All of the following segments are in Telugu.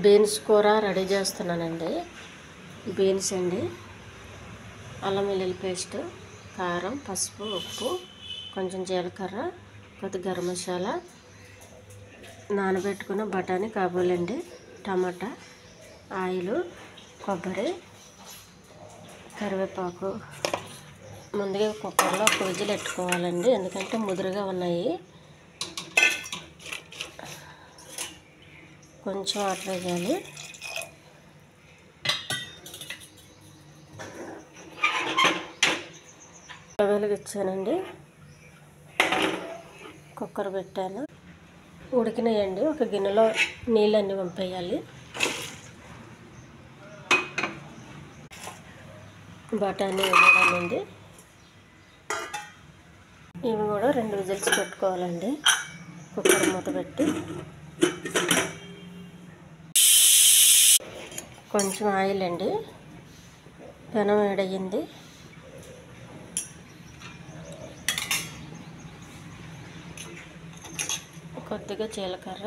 బీన్స్ కూర రెడీ చేస్తున్నానండి. బీన్స్ అండి, అల్లం వెల్లుల్లి పేస్ట్, కారం, పసుపు, ఉప్పు, కొంచెం జీలకర్ర, కొద్ది గరం మసాలా, నానబెట్టుకున్న బఠానీ కాబూలండి, టమాటా, ఆయిల్, కొబ్బరి, కరివేపాకు. ముందుగా కుక్కర్లో ఒక విజిల్ పెట్టుకోవాలండి, ఎందుకంటే ముదురుగా ఉన్నాయి. కొంచెం వాటర్ వేయాలి. వెలిగించానండి, కుక్కర్ పెట్టాను, ఉడికినాయండి. ఒక గిన్నెలో నీళ్ళన్నీ పంపేయాలి. బఠానీ వేయాలండి, ఇవి కూడా 2 విజిల్స్ పెట్టుకోవాలండి. కుక్కర్ మూత పెట్టి కొంచెం ఆయిల్ అండి, పెనం వేడయ్యింది. కొద్దిగా జీలకర్ర,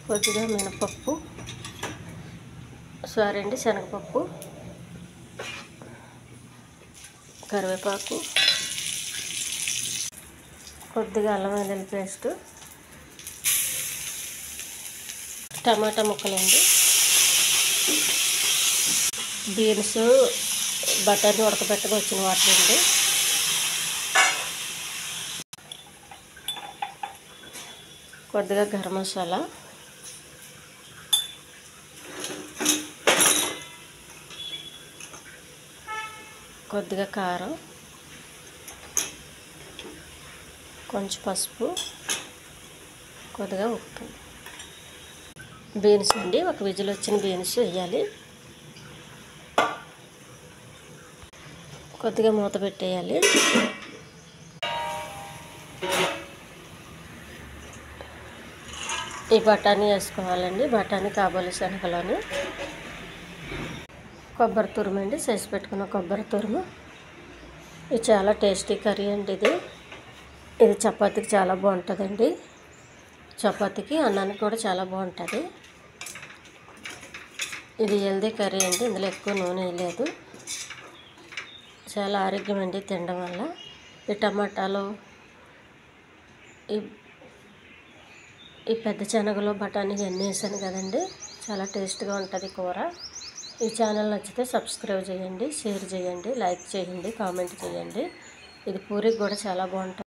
కొద్దిగా మినపప్పు, శనగపప్పు, కరివేపాకు, కొద్దిగా అల్లం వెల్లుల్లి పేస్ట్, టమాటా ముక్కలండి, బీన్స్, బఠానీ ఉడకబెట్టగా వచ్చిన వాటర్ అండి, కొద్దిగా గరం మసాలా, కొద్దిగా కారం, కొంచెం పసుపు, కొద్దిగా ఉప్పు. బీన్స్ అండి, ఒక విజిల్ వచ్చిన బీన్స్ వేయాలి. కొద్దిగా మూత పెట్టేయాలి. ఈ బఠానీ వేసుకోవాలండి, బఠానీ కాబోలి శనగలోని. కొబ్బరి తురుము అండి, చేసి పెట్టుకున్న కొబ్బరి తురుము. ఇది చాలా టేస్టీ కర్రీ అండి. ఇది చపాతీకి చాలా బాగుంటుందండి. చపాతీకి, అన్నానికి కూడా చాలా బాగుంటుంది. ఇది హెల్దీ కర్రీ అండి, ఇందులో ఎక్కువ నూనె వేయలేదు. చాలా ఆరోగ్యం అండి తినడం వల్ల. ఈ టమాటాలు, ఈ పెద్ద శనగలు, బఠానీ అన్నీ వేసాను కదండి, చాలా టేస్ట్గా ఉంటుంది కూర. ఈ ఛానల్ నచ్చితే సబ్స్క్రైబ్ చేయండి, షేర్ చేయండి, లైక్ చేయండి, కామెంట్ చేయండి. ఇది పూరికి కూడా చాలా బాగుంటుంది.